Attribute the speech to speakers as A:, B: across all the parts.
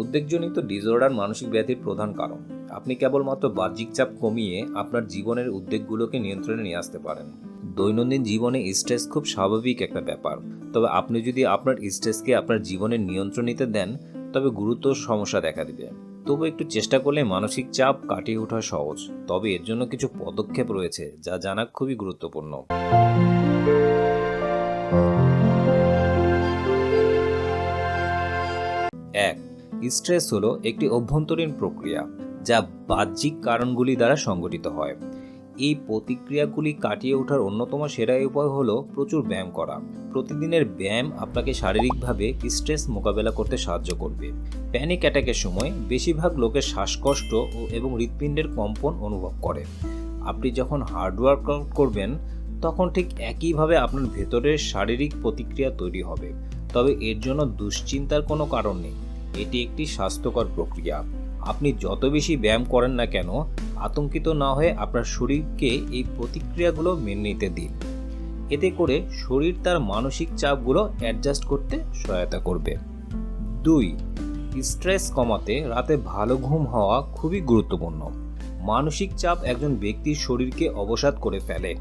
A: উদ্বেগজনিত disorder মানসিক ব্যাধির প্রধান কারণ। আপনি কেবলমাত্র বাহ্যিক চাপ কমিয়ে আপনার জীবনের উদ্বেগগুলোকে নিয়ন্ত্রণে নিয়ে আসতে পারেন। দৈনন্দিন জীবনে স্ট্রেস খুব স্বাভাবিক একটা ব্যাপার, তবে আপনি যদি আপনার স্ট্রেসকে আপনার জীবনের নিয়ন্ত্রণ নিতে দেন তবে গুরুতর সমস্যা দেখা দিবে। তবু একটু চেষ্টা করলে মানসিক চাপ কাটিয়ে ওঠা সহজ, তবে এর জন্য কিছু পদক্ষেপ রয়েছে যা জানা খুবই গুরুত্বপূর্ণ। 1. স্ট্রেস হলো একটি অভ্যন্তরীণ প্রক্রিয়া যা বাহ্যিক কারণগুলি দ্বারা সংগঠিত হয়। এই প্রতিক্রিয়াগুলি কাটিয়ে ওঠার অন্যতম সেরা উপায় হলো প্রচুর ব্যায়াম করা। প্রতিদিনের ব্যায়াম আপনাকে শারীরিকভাবে স্ট্রেস মোকাবেলা করতে সাহায্য করবে। প্যানিক অ্যাটাকের সময় বেশিরভাগ লোকের শ্বাসকষ্ট এবং হৃৎপিণ্ডের কম্পন অনুভব করে। আপনি যখন হার্ড ওয়ার্কআউট করবেন তখন ঠিক একইভাবে আপনার ভেতরের শারীরিক প্রতিক্রিয়া তৈরি হবে, তবে এর জন্য দুশ্চিন্তার কোনো কারণ নেই। এটি একটি স্বাস্থ্যকর প্রক্রিয়া। আপনি যত বেশি ব্যায়াম করেন না কেন, আতঙ্কিত না হয়ে আপনার শরীরকে এই প্রতিক্রিয়াগুলো মেনে নিতে দিন। এতে করে শরীর তার মানসিক চাপগুলো অ্যাডজাস্ট করতে সহায়তা করবে। 2. স্ট্রেস কমাতে রাতে ভালো ঘুম হওয়া খুবই গুরুত্বপূর্ণ। মানসিক চাপ একজন ব্যক্তির শরীরকে অবসাদ করে ফেলে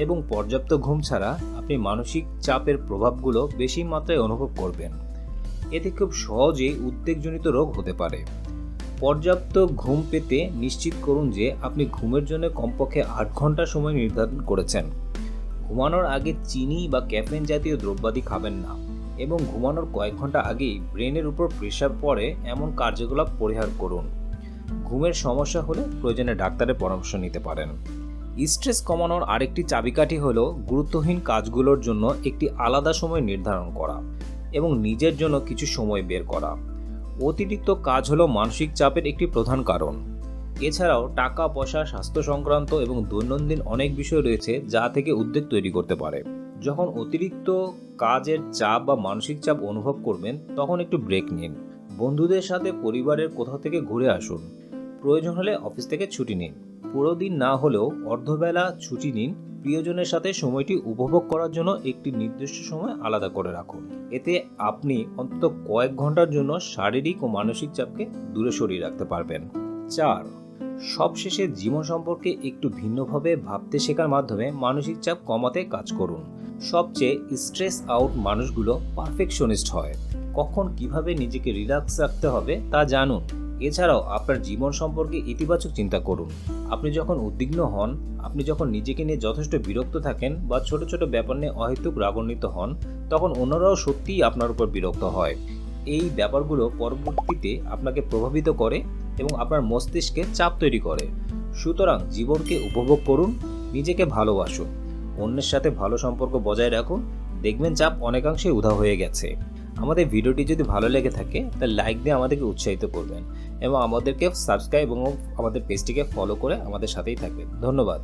A: এবং পর্যাপ্ত ঘুম ছাড়া আপনি মানসিক চাপের প্রভাবগুলো বেশি মাত্রায় অনুভব করবেন। এতে খুব সহজেই উদ্বেগজনিত রোগ হতে পারে। পর্যাপ্ত ঘুম পেতে নিশ্চিত করুন যে আপনি ঘুমের জন্য কমপক্ষে 8 ঘন্টা সময় নির্ধারণ করেছেন। ঘুমানোর আগে চিনি বা ক্যাফেইন জাতীয় দ্রব্যাদি খাবেন না এবং ঘুমানোর কয়েক ঘন্টা আগেই ব্রেনের উপর প্রেসার পড়ে এমন কার্যকলাপ পরিহার করুন। ঘুমের সমস্যা হলে প্রয়োজনে ডাক্তারের পরামর্শ নিতে পারেন। স্ট্রেস কমানোর আরেকটি চাবিকাঠি হলো গুরুত্বহীন কাজগুলোর জন্য একটি আলাদা সময় নির্ধারণ করা এবং নিজের জন্য কিছু সময় বের করা। অতিরিক্ত কাজ হলো মানসিক চাপের একটি প্রধান কারণ। এছাড়াও টাকা পয়সা, স্বাস্থ্য সংক্রান্ত এবং দৈনন্দিন অনেক বিষয় রয়েছে যা থেকে উদ্বেগ তৈরি করতে পারে। যখন অতিরিক্ত কাজের চাপ বা মানসিক চাপ অনুভব করবেন তখন একটু ব্রেক নিন। বন্ধুদের সাথে পরিবারের কোথাও থেকে ঘুরে আসুন। প্রয়োজন হলে অফিস থেকে ছুটি নিন। পুরো দিন না হলেও অর্ধবেলা ছুটি নিন। প্রিয়জনের সাথে সময়টি উপভোগ করার জন্য একটি নির্দিষ্ট সময় আলাদা করে রাখুন। এতে আপনি অন্তত কয়েক ঘন্টার জন্য শারীরিক ও মানসিক চাপকে দূরে সরিয়ে রাখতে পারবেন। 4. সবশেষে জীবন সম্পর্কে একটু ভিন্নভাবে ভাবতে শেখার মাধ্যমে মানসিক চাপ কমাতে কাজ করুন। সবচেয়ে স্ট্রেস আউট মানুষগুলো পারফেকশনিস্ট হয়। কখন কিভাবে নিজেকে রিল্যাক্স রাখতে হবে তা জানুন। এছাড়াও আপনার জীবন সম্পর্কে ইতিবাচক চিন্তা করুন। আপনি যখন উদ্বিগ্ন হন, আপনি যখন নিজেকে নিয়ে যথেষ্ট বিরক্ত থাকেন বা ছোট ছোট ব্যাপার নিয়ে অহেতুক রাগান্বিত হন, তখন অন্যরাও সত্যিই আপনার উপর বিরক্ত হয়। এই ব্যাপারগুলো পরবর্তীতে আপনাকে প্রভাবিত করে এবং আপনার মস্তিষ্কে চাপ তৈরি করে। সুতরাং জীবনকে উপভোগ করুন, নিজেকে ভালোবাসুন, অন্যের সাথে ভালো সম্পর্ক বজায় রাখুন। দেখবেন চাপ অনেকাংশে উধাও হয়ে গেছে। আমাদের ভিডিওটি যদি ভালো লেগে থাকে তাহলে লাইক দিয়ে আমাদেরকে উৎসাহিত করবেন এবং আমাদেরকে সাবস্ক্রাইব এবং আমাদের পেজটিকে ফলো করে আমাদের সাথেই থাকবেন। ধন্যবাদ।